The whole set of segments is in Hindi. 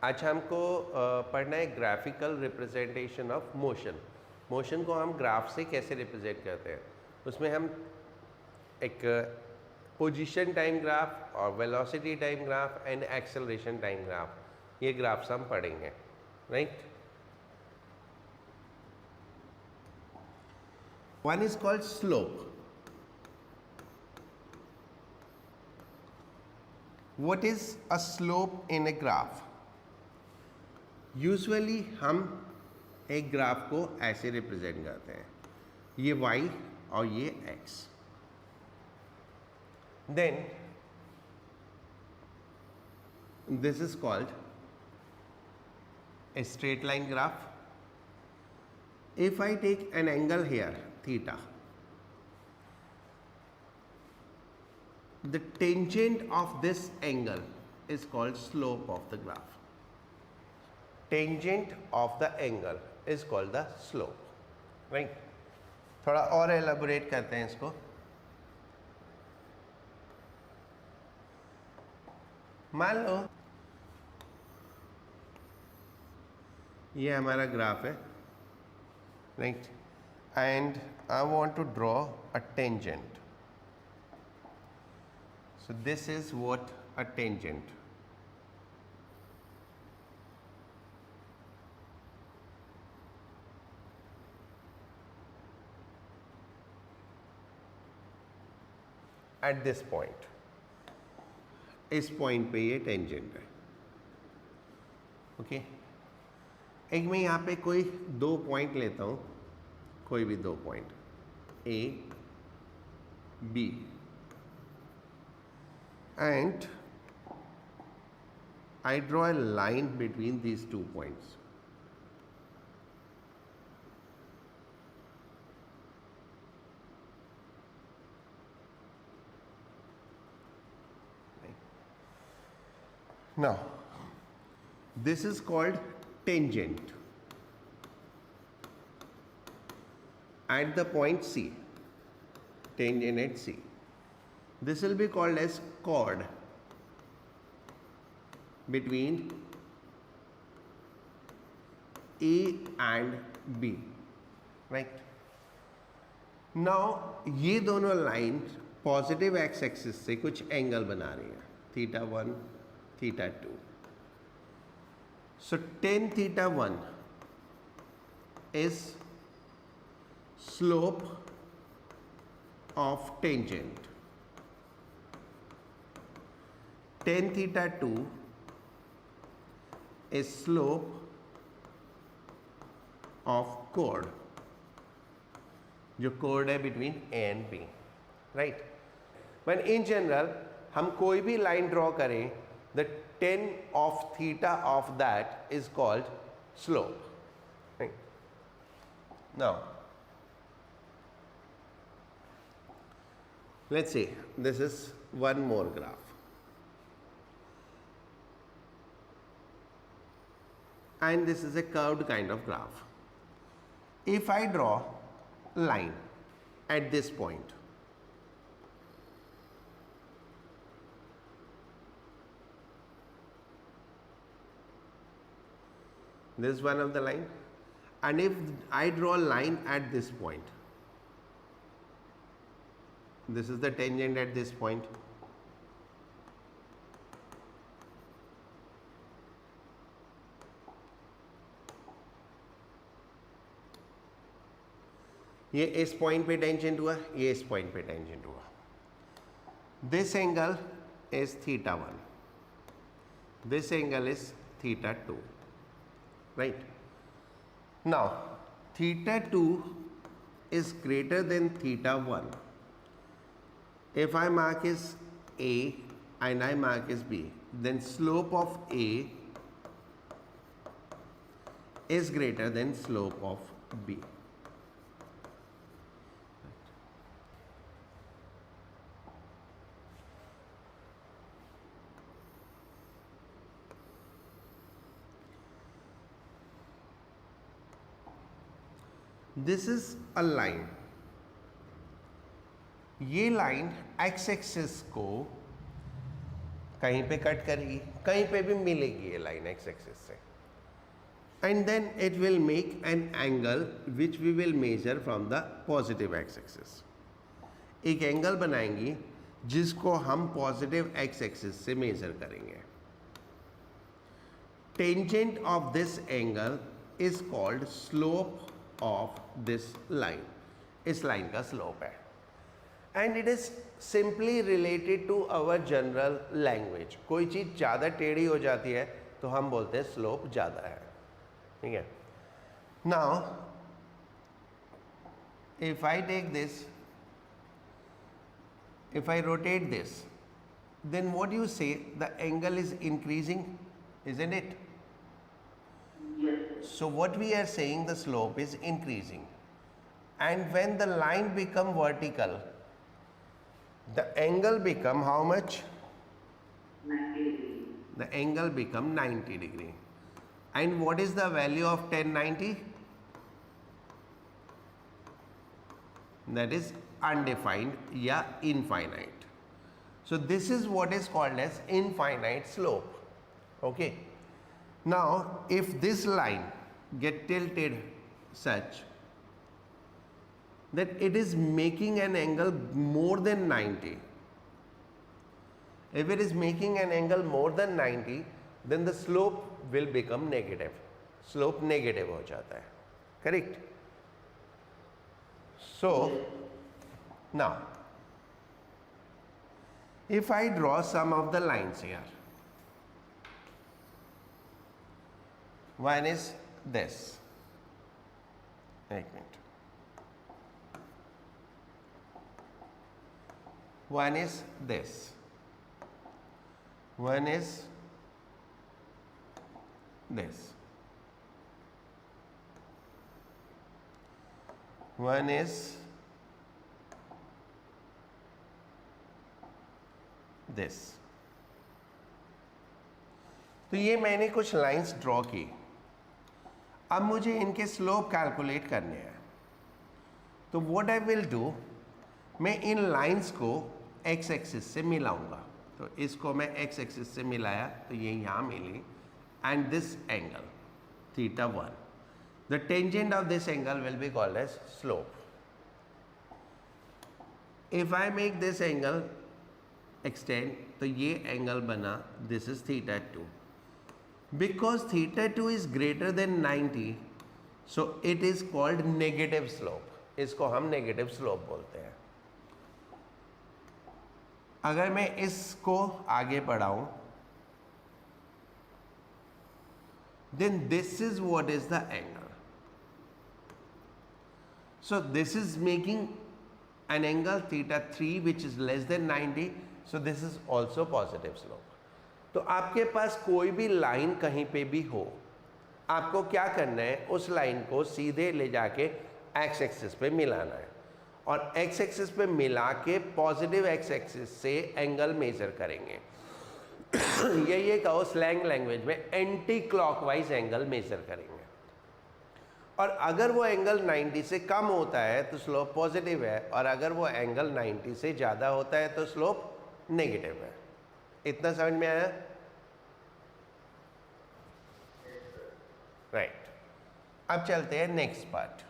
आज हमको पढ़ना है graphical representation of motion. Motion को हम ग्राफ से कैसे रिप्रेजेंट करते हैं, उसमें हम एक पोजीशन टाइम ग्राफ और velocity time graph and acceleration time graph, ये ग्राफ्स हम पढ़ेंगे, right. One is called slope. What is a slope in a graph? Usually हम एक ग्राफ को ऐसे रिप्रेजेंट करते हैं, ये y और ये x। Then this is called a straight line graph. If I take an angle here, theta, the tangent of this angle is called slope of the graph. Tangent of the angle is called the slope, right? थोड़ा और एलाबोरेट करते हैं इसको। मान लो ये हमारा ग्राफ है, right, and I want to draw a tangent. So this is what a tangent. At this point, इस पॉइंट पे ये टेंजेंट है, ओके। एक मैं यहाँ पे कोई दो पॉइंट लेता हूँ, कोई भी दो point A B, and I draw a line between these 2 points. Now, this is called tangent at the point C, tangent at C. This will be called as chord between A and B, right? Now, ये दोनों लाइन पॉजिटिव एक्स एक्सिस से कुछ एंगल बना रही है, theta 1, theta 2. So tan theta 1 is slope of tangent. Tan theta 2 is slope of chord, जो chord है between A and B, right? When in general हम कोई भी लाइन ड्रॉ करें, the tan of theta of that is called slope, right? Now, let's say this is one more graph, and this is a curved kind of graph. If I draw line at this point, this is one of the line, and if I draw a line at this point, this is the tangent at this point, ये इस पॉइंट पे टेंजेंट हुआ, ये इस पॉइंट पे टेंजेंट हुआ. This angle is theta 1, this angle is theta 2, right? Now, theta 2 is greater than theta 1. If I mark as A and I mark as B, then slope of A is greater than slope of B. This is a line. ये लाइन एक्स एक्सिस को कहीं पे कट करेगी, कहीं पे भी मिलेगी ये लाइन एक्स एक्सिस से, and then it will make an angle which we will measure from the positive x axis. एक एंगल बनाएंगी जिसको हम पॉजिटिव एक्स एक्सिस से मेजर करेंगे। Tangent of this angle is called slope of this line. इस लाइन का स्लोप है, and it is simply related to our general language. कोई चीज़ ज़्यादा टेढ़ी हो जाती है तो हम बोलते हैं स्लोप ज़्यादा है, ठीक है। Now if I take this, if I rotate this, then what do you say? The angle is increasing, isn't it? Yes. So what we are saying, the slope is increasing, and when the line become vertical, the angle become how much? 90 degree. The angle become 90 degree. And what is the value of tan 90? That is undefined या infinite. So this is what is called as infinite slope. Okay. Now if this line get tilted such that it is making an angle more than 90, if it is making an angle more than 90, then the slope will become negative. Slope negative हो जाता है, correct? So now if I draw some of the lines here, one is this, एक minute, one is this, one is this, one is this. तो ये मैंने कुछ लाइंस ड्रॉ की। अब मुझे इनके स्लोप कैलकुलेट करने हैं। तो व्हाट आई विल डू, मैं इन लाइंस को एक्स एक्सिस से मिलाऊंगा। तो इसको मैं एक्स एक्सिस से मिलाया तो ये यहाँ मिली, and this angle theta 1, the tangent of this angle will be called as slope. If I make this angle extend, तो ये एंगल बना, this is theta 2। Because theta 2 is greater than 90, so it is called negative slope. इसको हम नेगेटिव स्लोप बोलते हैं। अगर मैं इसको आगे बढ़ाऊं, then this is what is the angle. So this is making an angle theta 3 which is less than 90, so this is also positive slope. तो आपके पास कोई भी लाइन कहीं पे भी हो, आपको क्या करना है, उस लाइन को सीधे ले जाके एक्स एक्सिस पे मिलाना है, और एक्स एक्सिस पे मिला के पॉजिटिव एक्स एक्सिस से एंगल मेजर करेंगे। ये कहो स्लैंग लैंग्वेज में एंटी क्लॉकवाइज एंगल मेजर करेंगे। और अगर वो एंगल 90 से कम होता है तो स्लोप पॉजिटिव है, और अगर वो एंगल 90 से ज़्यादा होता है तो स्लोप नेगेटिव है। इतना समझ में आया? राइट। अब चलते हैं next part.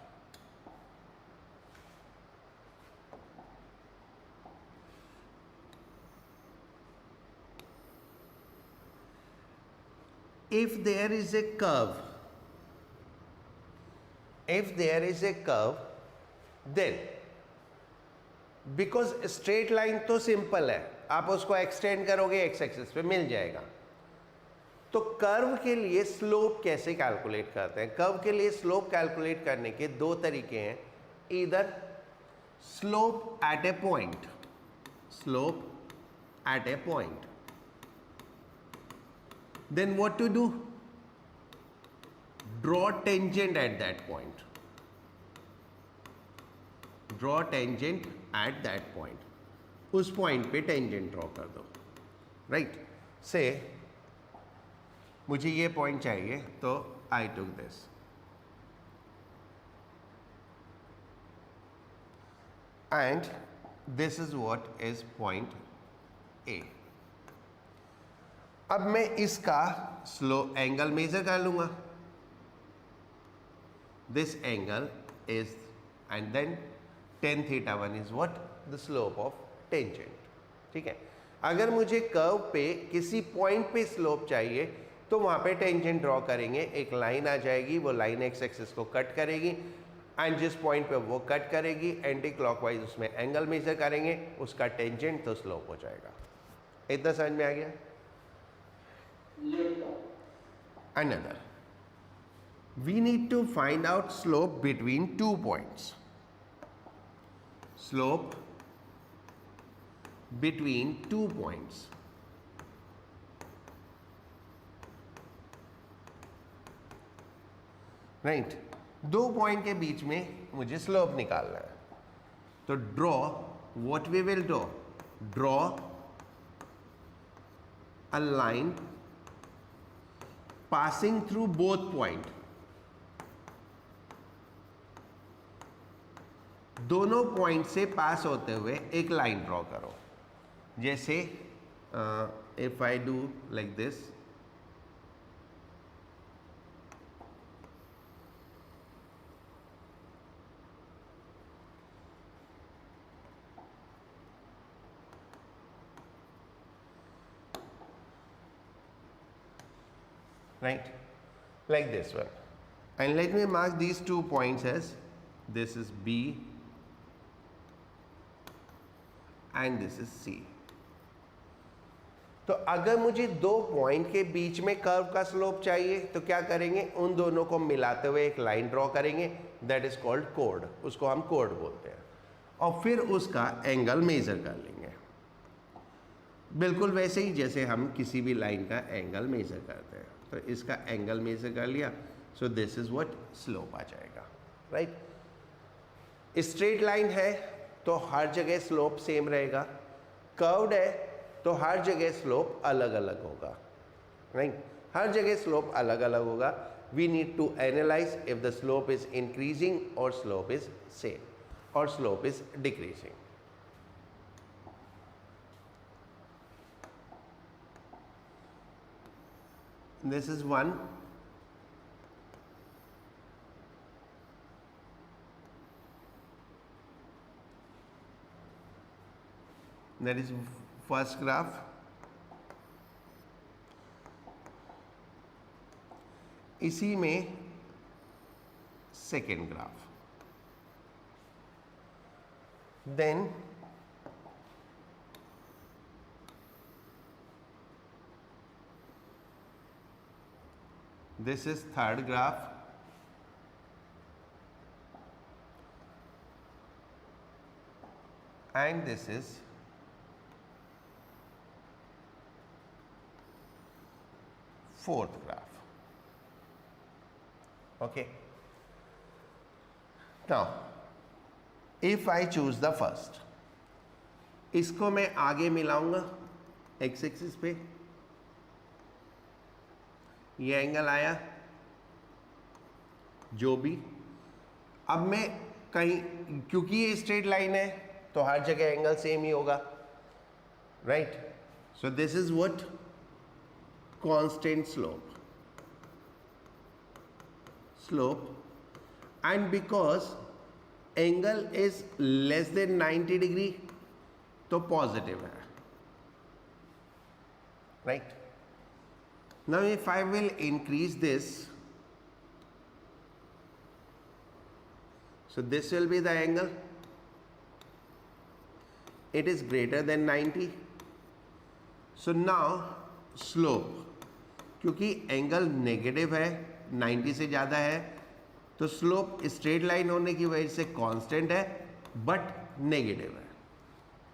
If there is a curve, if there is a curve, then because straight line तो सिंपल है, आप उसको एक्सटेंड करोगे एक्स एक्सिस पे मिल जाएगा। तो कर्व के लिए स्लोप कैसे कैलकुलेट करते हैं? कर्व के लिए स्लोप कैलकुलेट करने के दो तरीके हैं, इधर slope at a point, slope at a point, then what to do, draw tangent at that point, draw tangent at that point, उस पॉइंट पे टेंजेंट ड्रॉ कर दो। राइट से मुझे ये पॉइंट चाहिए, तो I took this, and this is what is point A. अब मैं इसका स्लो एंगल मेजर कर लूंगा. This angle is, and then tan theta 1 is what? The slope of tangent. ठीक है. अगर मुझे कर्व पे किसी पॉइंट पे स्लोप चाहिए तो वहां पे टेंजेंट ड्रॉ करेंगे. एक लाइन आ जाएगी, वो लाइन एक्स एक्सिस को कट करेगी, एंड जिस पॉइंट पे वो कट करेगी एंटी क्लॉकवाइज उसमें एंगल मेजर करेंगे, उसका टेंजेंट तो स्लोप हो जाएगा. इतना समझ में आ गया? Yes, sir. Another. We need to find out slope between 2 points. Slope between 2 points. Right? 2 point के बीच में मुझे स्लोप निकालना है. तो draw, what we will do? Draw a line passing through both point. दोनों पॉइंट से पास होते हुए एक लाइन ड्रॉ करो. जैसे if I do like this, right, like this one, and let me mark these 2 points as, this is B and this is C. तो अगर मुझे 2 पॉइंट के बीच में कर्व का स्लोप चाहिए तो क्या करेंगे? उन दोनों को मिलाते हुए एक लाइन ड्रॉ करेंगे. That is called code. उसको हम कोड बोलते हैं. और फिर उसका एंगल मेजर कर लेंगे, बिल्कुल वैसे ही जैसे हम किसी भी लाइन का एंगल मेजर करते हैं. तो इसका एंगल मेजर कर लिया, so this is what slope आ जाएगा. राइट? स्ट्रेट लाइन है तो हर जगह स्लोप सेम रहेगा. कर्व्ड है तो हर जगह स्लोप अलग अलग होगा. राइट? हर जगह स्लोप अलग अलग होगा. We need to analyze if the slope is increasing और स्लोप इज सेम और slope is decreasing. This is one. That is first graph. इसी में second graph. Then this is third graph. And this is fourth graph. Okay. Now, if I choose the first, इसको मैं आगे मिलाऊंगा एक्स एक्सिस पे. ये एंगल आया जो भी. अब मैं कहीं, क्योंकि ये स्ट्रेट लाइन है तो हर जगह एंगल सेम ही होगा. Right? So this is what constant slope. And because angle is less than 90 degree तो पॉजिटिव है. Right? Now if I will increase this, so this will be the angle. It is greater than 90. So now slope, क्योंकि एंगल नेगेटिव है, 90 से ज़्यादा है, तो स्लोप स्ट्रेट लाइन होने की वजह से कांस्टेंट है बट नेगेटिव है.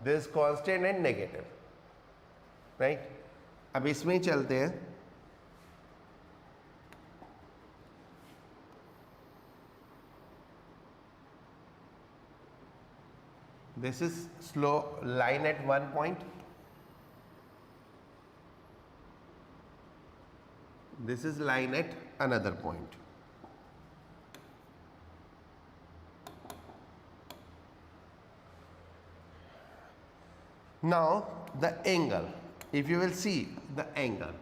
This constant and negative. Right? अब इसमें चलते हैं. This is slow line at one point. This is line at another point. Now the angle, if you will see the angle,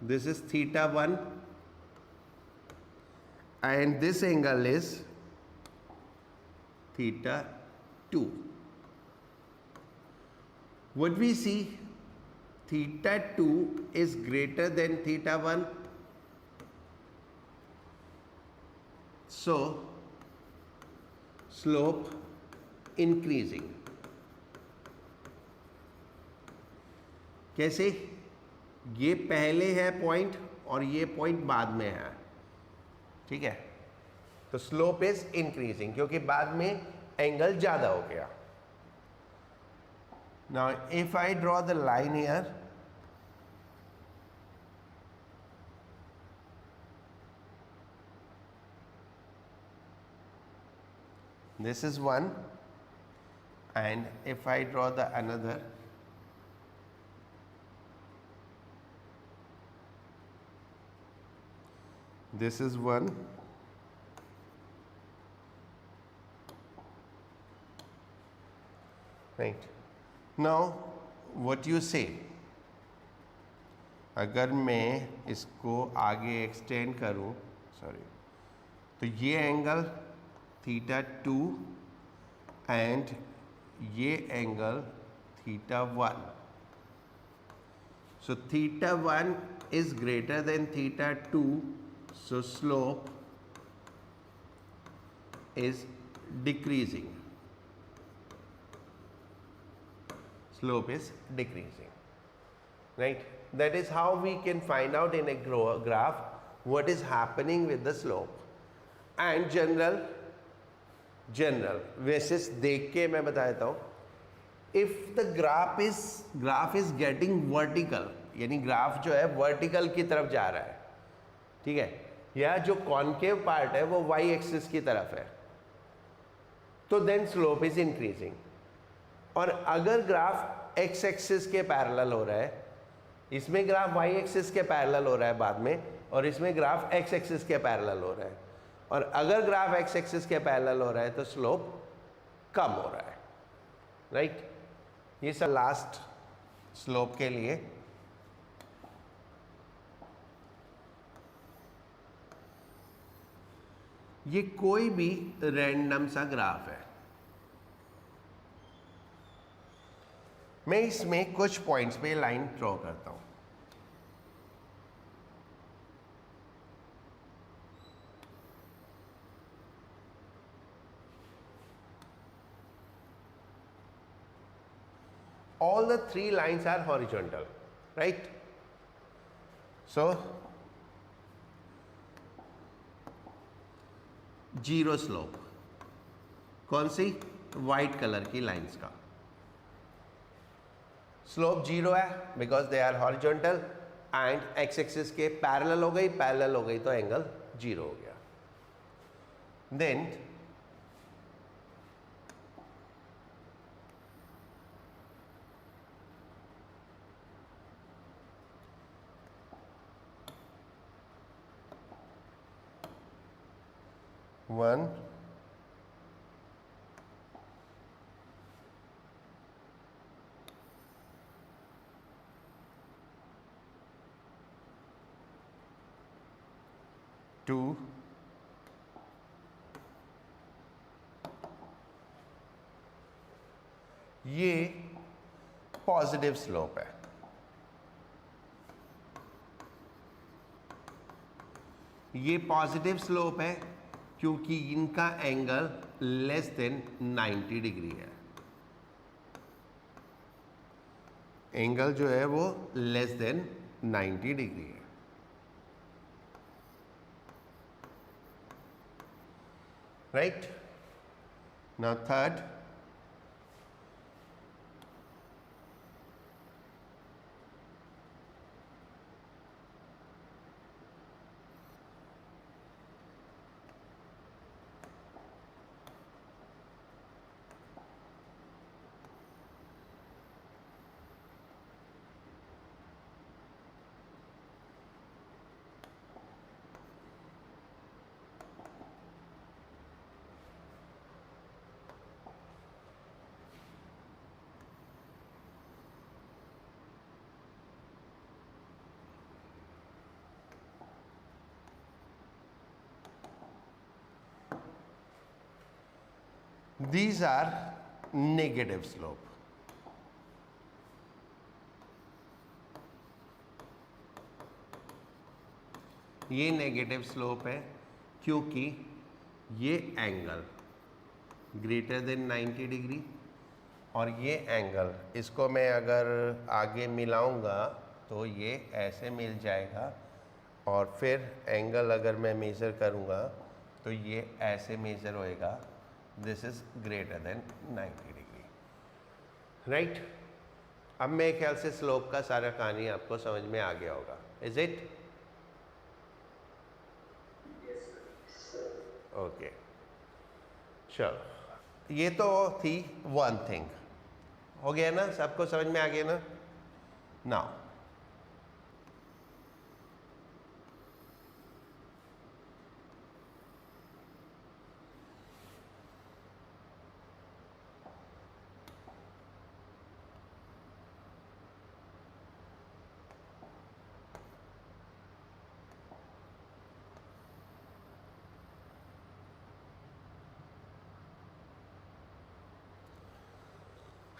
this is theta 1 and this angle is theta 2. Would we see theta 2 is greater than theta 1? So slope increasing. कैसे? ये पहले है पॉइंट और ये पॉइंट बाद में है, ठीक है? तो स्लोप इज इंक्रीजिंग क्योंकि बाद में एंगल ज्यादा हो गया. Now if I draw the line here, this is one, and if I draw the another, this is one, right? Now what you say, अगर मैं इसको आगे एक्सटेंड करूं, सॉरी, तो ये एंगल थीटा 2 एंड ये angle theta 1. So theta 1 is greater than theta 2, so slope is decreasing. Slope is decreasing, right? That is how we can find out in a graph what is happening with the slope. And general basis देख के मैं बता देता हूँ. If the graph is getting vertical, यानी ग्राफ जो है वर्टिकल की तरफ जा रहा है, ठीक है, या जो कॉन्केव पार्ट है वो y एक्सिस की तरफ है, तो देन स्लोप इज इंक्रीजिंग. और अगर ग्राफ x एक्सिस के पैरेलल हो रहा है, इसमें ग्राफ y एक्सिस के पैरेलल हो रहा है बाद में, और इसमें ग्राफ x एक्सिस के पैरेलल हो रहा है, और अगर ग्राफ x एक्सिस के पैरेलल हो रहा है तो स्लोप कम हो रहा है, राइट? ये सब लास्ट स्लोप के लिए. ये कोई भी रैंडम सा ग्राफ है. मैं इसमें कुछ पॉइंट्स पे लाइन ड्रॉ करता हूं. All the three lines are horizontal, right? So zero slope. कौन सी? वाइट कलर की लाइंस का स्लोप जीरो है because they are horizontal and x axis के पैरेलल हो गई तो एंगल जीरो हो गया. देन one, two, ये पॉजिटिव स्लोप है. ये पॉजिटिव स्लोप है क्योंकि इनका एंगल लेस देन 90 डिग्री है. एंगल जो है वो लेस देन 90 डिग्री है. Right? Now third, These are negative slope. ये नेगेटिव स्लोप है क्योंकि ये एंगल ग्रेटर देन 90 डिग्री और ये एंगल, इसको मैं अगर आगे मिलाऊंगा तो ये ऐसे मिल जाएगा और फिर एंगल अगर मैं मेज़र करूंगा तो ये ऐसे मेज़र होएगा. This is greater than 90 degree. Right. अब मेरे ख्याल से स्लोप का सारा कहानी आपको समझ में आ गया होगा. Is it? ओके, चलो. ये तो थी वन थिंग. हो गया ना, सबको समझ में आ गया ना? Now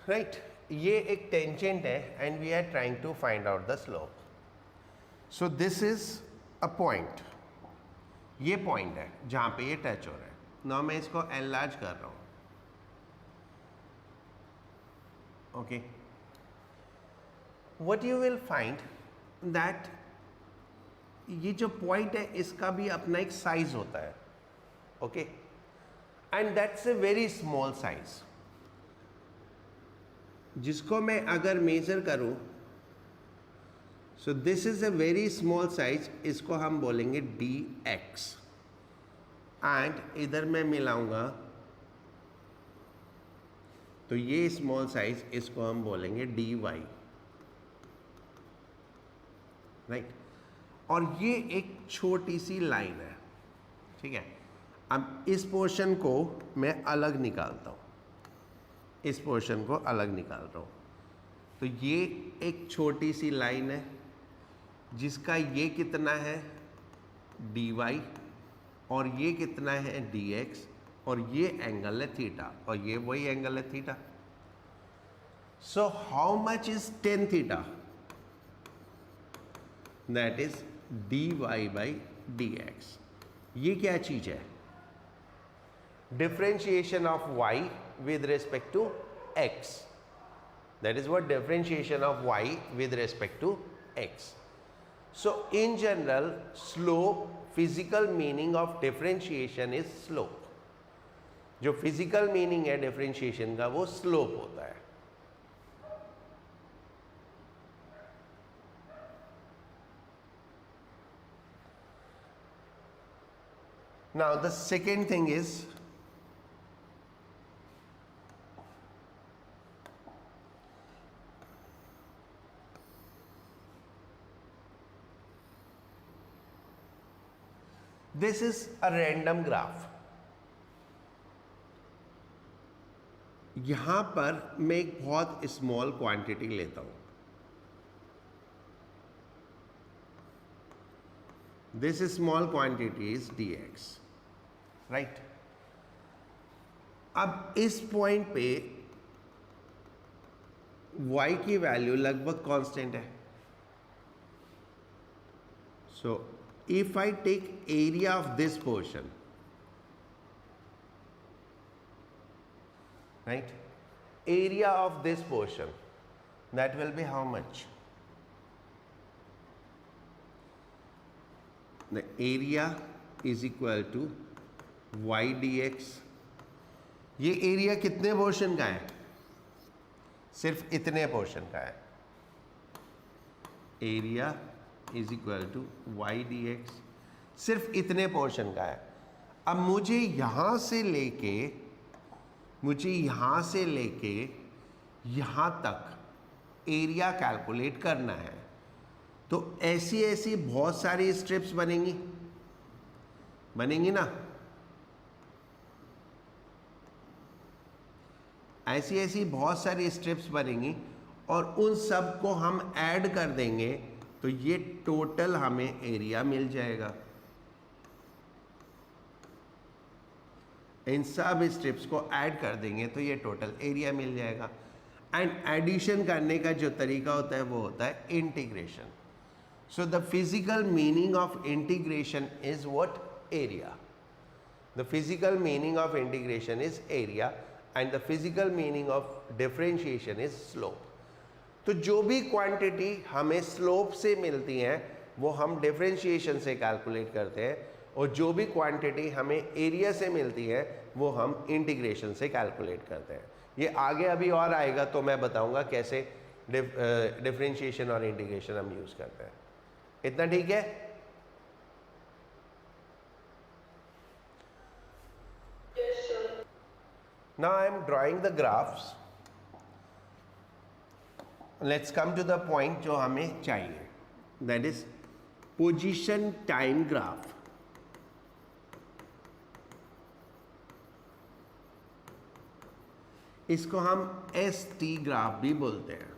right. ये एक टेंजेंट है and we are trying to find out the slope. So this is a point. ये पॉइंट है जहां पे ये टच हो रहा है. नाउ मैं इसको एनलार्ज कर रहा हूं. Okay, what you will find that ये जो पॉइंट है इसका भी अपना एक साइज होता है. Okay, and that's a very small size जिसको मैं अगर मेजर करूं. सो this is a very small size. इसको हम बोलेंगे dx एंड इधर मैं मिलाऊंगा तो ये स्मॉल साइज, इसको हम बोलेंगे dy. राइट. और ये एक छोटी सी लाइन है. ठीक है. अब इस पोर्शन को मैं अलग निकालता हूं. इस पोर्शन को अलग निकाल रहा हूँ तो ये एक छोटी सी लाइन है जिसका ये कितना है dy और ये कितना है dx और ये एंगल है थीटा और ये वही एंगल है theta. So how much is tan theta? That is dy by dx. ये क्या चीज है? differentiation of y with respect to x. That is what differentiation of y with respect to x. So in general, slope, physical meaning of differentiation is slope. जो physical meaning है differentiation का वो slope होता है. Now the second thing is this is a random graph. यहां पर मैं एक बहुत स्मॉल क्वांटिटी लेता हूं. This small quantity is dx. Right. अब इस पॉइंट पे y की वैल्यू लगभग कांस्टेंट है. सो if I take area of this portion, right, area of this portion, that will be how much? The area is equal to y dx. ये एरिया कितने पोर्शन का है? सिर्फ इतने पोर्शन का है. Area is equal to y d x. सिर्फ इतने पोर्शन का है. अब मुझे यहां से लेके यहां तक एरिया कैलकुलेट करना है. तो ऐसी बहुत सारी स्ट्रिप्स बनेंगी ना. ऐसी बहुत सारी स्ट्रिप्स बनेंगी और उन सब को हम ऐड कर देंगे तो ये टोटल हमें एरिया मिल जाएगा. इन सब स्ट्रिप्स को ऐड कर देंगे तो ये टोटल एरिया मिल जाएगा। एंड एडिशन करने का जो तरीका होता है वो होता है integration. So the physical meaning of integration is what? Area. The physical meaning of integration is area and the physical meaning of differentiation is slope. तो जो भी क्वांटिटी हमें स्लोप से मिलती हैं वो हम डिफरेंशिएशन से कैलकुलेट करते हैं, और जो भी क्वांटिटी हमें एरिया से मिलती है वो हम इंटीग्रेशन से कैलकुलेट करते हैं। ये आगे अभी और आएगा तो मैं बताऊंगा कैसे डिफरेंशिएशन और इंटीग्रेशन हम यूज़ करते हैं। इतना ठीक है? Now I am drawing the graphs. Let's come to the point जो हमें चाहिए, that is position time graph. इसको हम ST ग्राफ भी बोलते हैं।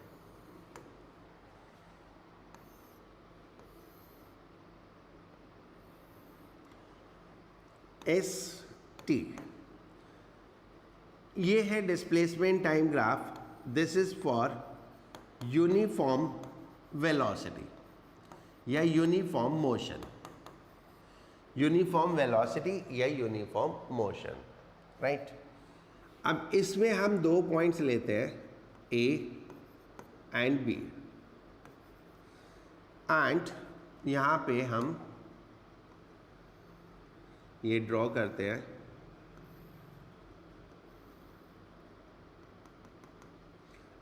ST ये है displacement time graph. This is for uniform velocity या यूनिफॉर्म मोशन, यूनिफॉर्म वेलोसिटी या यूनिफॉर्म मोशन, राइट। अब इसमें हम दो पॉइंट्स लेते हैं, ए एंड बी, एंड यहाँ पे हम ये ड्रॉ करते हैं,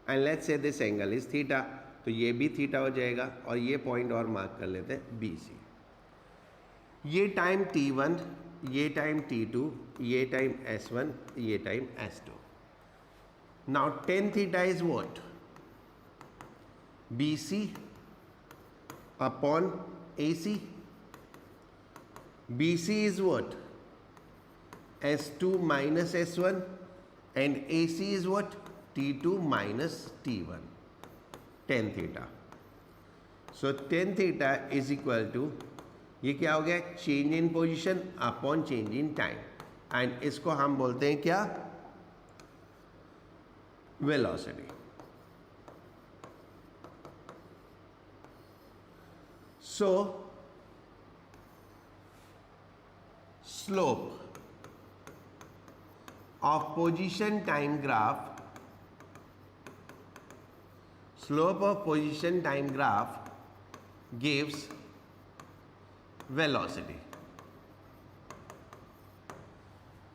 and let's say this angle is theta, तो ये भी थीटा हो जाएगा, और ये पॉइंट और मार्क कर लेते हैं बी सी। ये टाइम t1, ये टाइम t2, ये टाइम s1, ये time s2। Now tan theta is what? BC upon AC। BC is what? S2 minus S1, and AC is what? T2 minus T1, tan theta. So tan theta is equal to, ये क्या हो गया? Change in position upon change in time, and इसको हम बोलते हैं क्या? Velocity. So slope of position time graph, slope of position time graph gives velocity.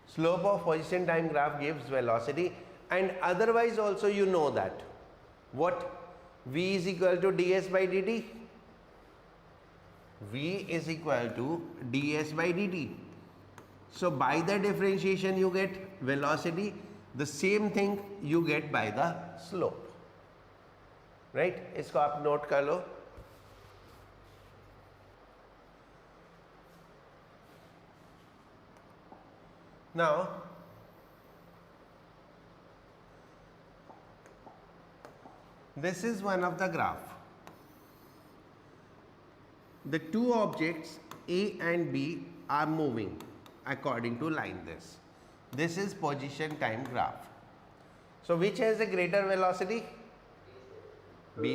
Slope of position time graph gives velocity, and otherwise also you know that what? V is equal to ds by dt. V is equal to ds by dt. So by the differentiation you get velocity, the same thing you get by the slope, right? इसको आप नोट कर लो। Now this is one of the graph. The two objects A and B are moving according to line this. This is position time graph. So which has a greater velocity? B.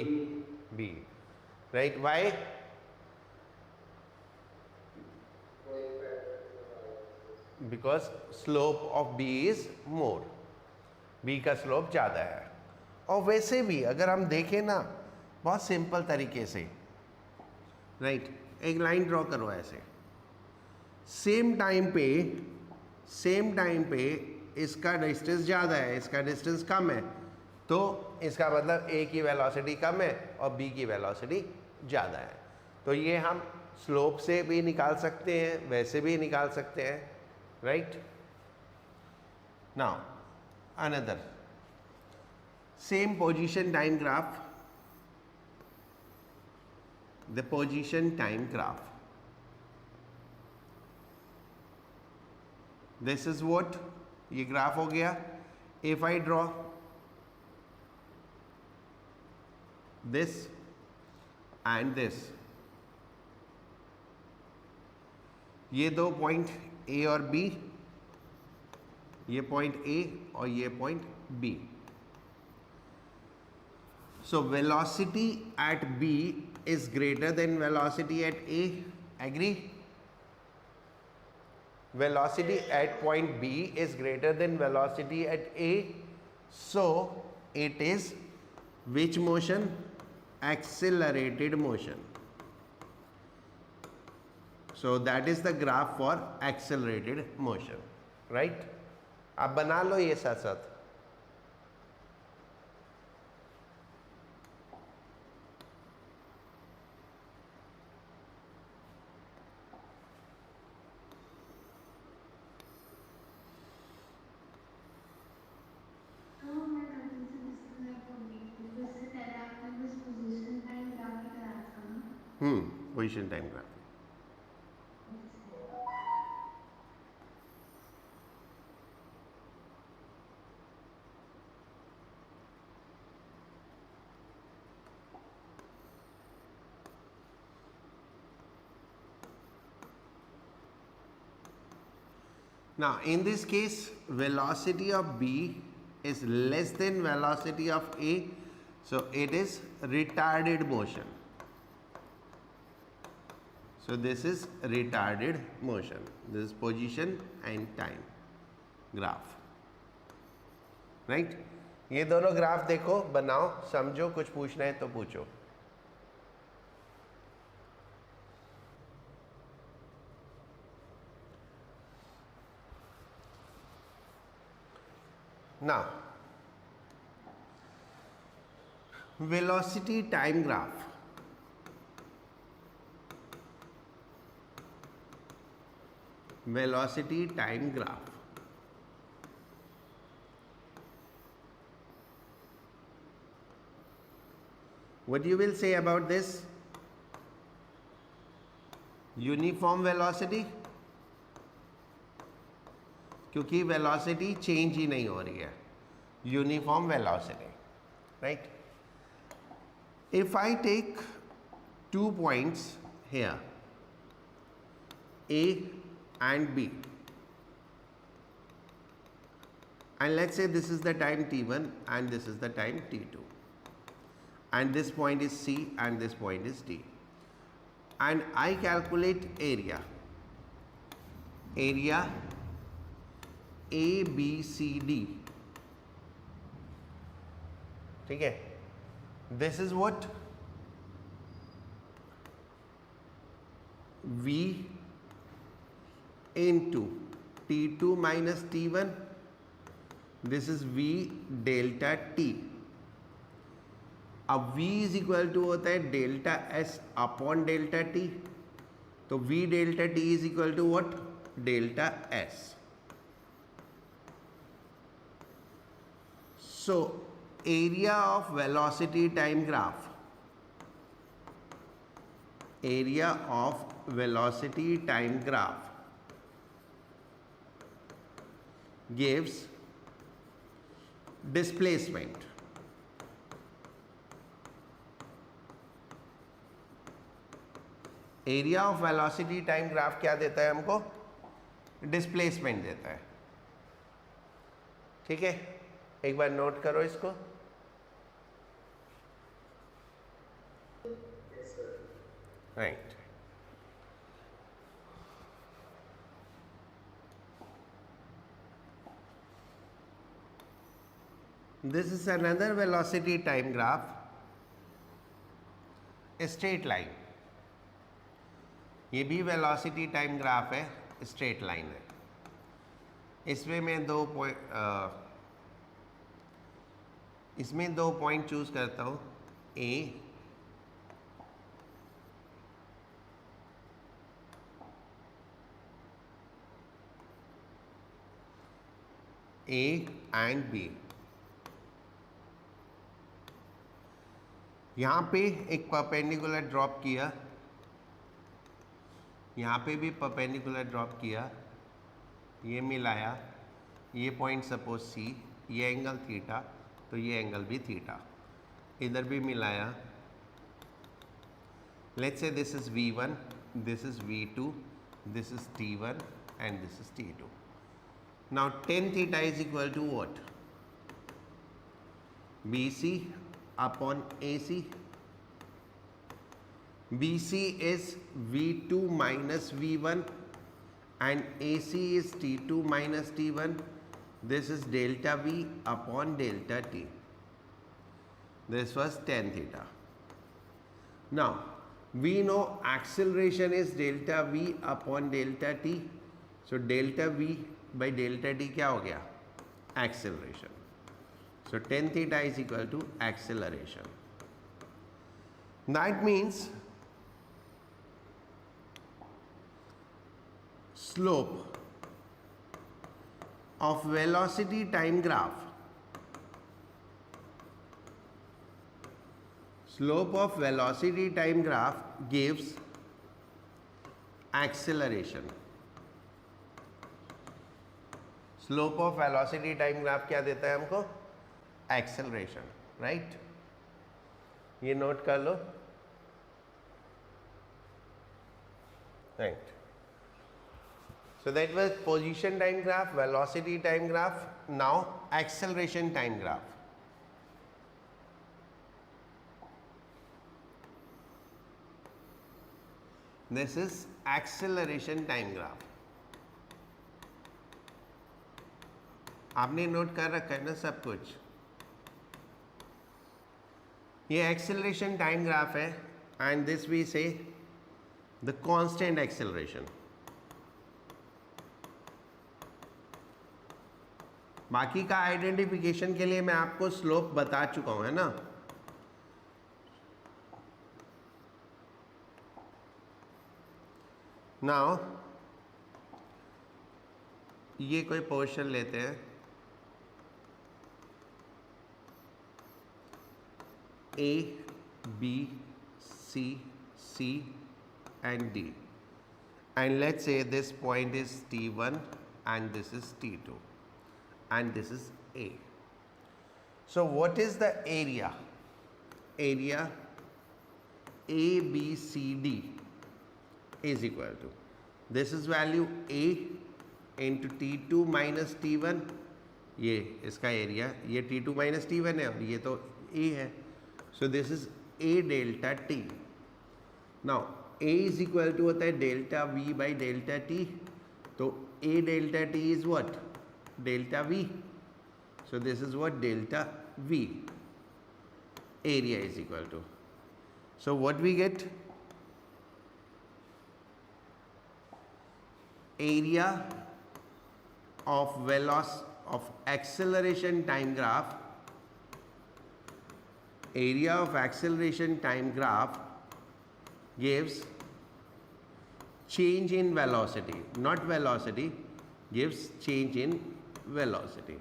B. Right? Why? Because slope of B is more. B का slope ज़्यादा है। और वैसे भी अगर हम देखें ना, बहुत सिंपल तरीके से, राइट, एक लाइन ड्रॉ करो ऐसे, सेम टाइम पे इसका डिस्टेंस ज़्यादा है, इसका डिस्टेंस कम है, तो इसका मतलब A की वेलोसिटी कम है और B की वेलोसिटी ज़्यादा है। तो ये हम स्लोप से भी निकाल सकते हैं, वैसे भी निकाल सकते हैं, right. Now another same position time graph, the position time graph. This is what? ये ग्राफ हो गया। If I draw this and this, ये दो पॉइंट A और B, ये पॉइंट ए और ये point B. So velocity at B is greater than velocity at A. Agree? Velocity at point B is greater than velocity at A. So it is which motion? Accelerated motion. So that is the graph for accelerated motion. Right? आप बना लो ये साथ साथ. Position time graph. Now in this case velocity of B is less than velocity of A, so it is retarded motion. So this is retarded motion. This is position and time graph. Right? ये दोनों ग्राफ देखो, बनाओ, समझो, कुछ पूछना है तो पूछो. Now, velocity time graph. Velocity time graph. What you will say about this? Uniform velocity, क्योंकि वेलोसिटी चेंज ही नहीं हो रही है. Uniform velocity, right. If I take 2 points here, A and B, and let's say this is the time t1 and this is the time t2, and this point is C and this point is D, and I calculate area A, B, C, D. ठीक है. This is what? V into T2 minus T1. This is V delta T. अब V is equal to होता है delta S upon delta T. तो V delta T is equal to what? Delta S. So area of velocity time graph, gives displacement. Area of velocity time graph क्या देता है हमको? डिस्प्लेसमेंट देता है. ठीक है, एक बार नोट करो इसको. Right. This is another velocity time graph, straight line. ये भी वेलोसिटी टाइम ग्राफ है, स्ट्रेट लाइन है. इसमें मैं दो पॉइंट चूज करता हूँ, ए एंड बी. यहाँ पे एक परपेंडिकुलर ड्रॉप किया, यहाँ पे भी परपेंडिकुलर ड्रॉप किया, ये मिलाया, ये पॉइंट सपोज सी, ये एंगल थीटा, तो ये एंगल भी थीटा. इधर भी मिलाया. Let's say this is V1, this is V2, this is T1 and this is T2. Now tan theta is equal to what? BC upon AC. BC is V2 minus V1 and AC is T2 minus T1. This is delta V upon delta T. This was tan theta. Now we know acceleration is delta V upon delta T. So delta V by delta T क्या हो गया? Acceleration. So tan theta is equal to acceleration. That means slope of velocity time graph, slope of velocity time graph gives acceleration. Slope of velocity time graph क्या देता है हमको? Acceleration, right? ये नोट कर लो, right? So that was position time graph, velocity time graph. Now acceleration time graph. This is acceleration time graph. आपने नोट कर रखा है ना सब कुछ? ये acceleration time graph है and this we say the constant acceleration. बाकी का आइडेंटिफिकेशन के लिए मैं आपको स्लोप बता चुका हूं, है ना? नाउ ये कोई पोर्शन लेते हैं A, B, C, C and D, and let's say this point is T1 and this is T2 and this is A. So what is the area? Area ABCD is equal to, this is value A into T2 minus T1, ये इसका एरिया, ये T2 minus T1 है और ये तो A है. So this is A delta T. Now A is equal to होता है delta V by delta T. तो A delta T is what? Delta V. So this is what? Delta V. Area is equal to. So what we get? Area of acceleration time graph, area of acceleration time graph gives change in velocity, not velocity, gives change in velocity,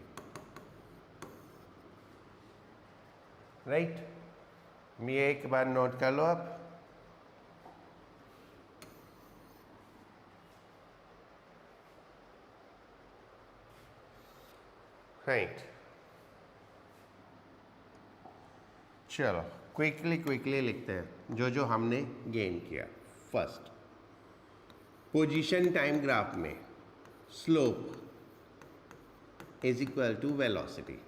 right? ये एक बार नोट कर लो आप. राइट, चलो क्विकली लिखते हैं जो जो हमने गेन किया. फर्स्ट, पोजीशन टाइम ग्राफ में slope is equal to velocity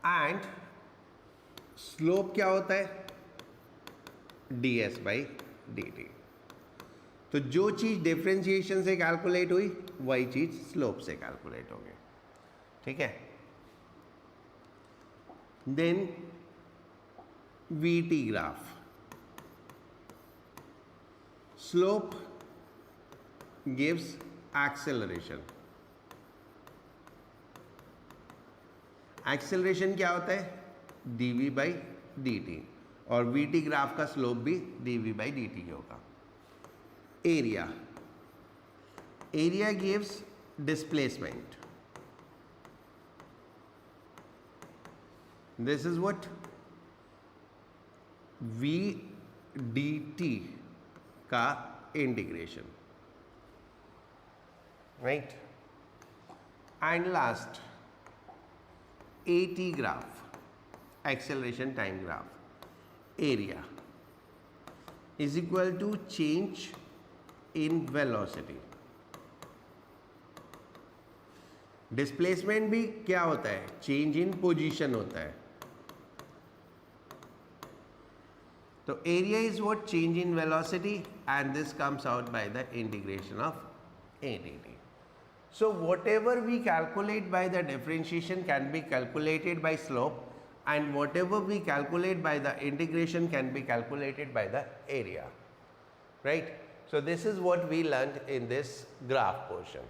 and slope क्या होता है? ds by dt. तो जो चीज़ डिफरेंशिएशन से कैलकुलेट हुई वही चीज़ स्लोप से कैलकुलेट होगी. ठीक है? Then VT graph, slope gives acceleration. Acceleration क्या होता है? dv बाई dt, और VT ग्राफ का स्लोप भी dv बाई dt होगा. Area, area gives displacement. This is what? v dt का integration, right? And last AT graph, acceleration time graph. Area is equal to change in velocity. Displacement भी क्या होता है, चेंज इन पोजीशन होता है. तो area is what, change in velocity, and this comes out by the integration of a dt. So whatever we calculate by the differentiation can be calculated by slope, and whatever we calculate by the integration can be calculated by the area, right? So this is what we learned in this graph portion.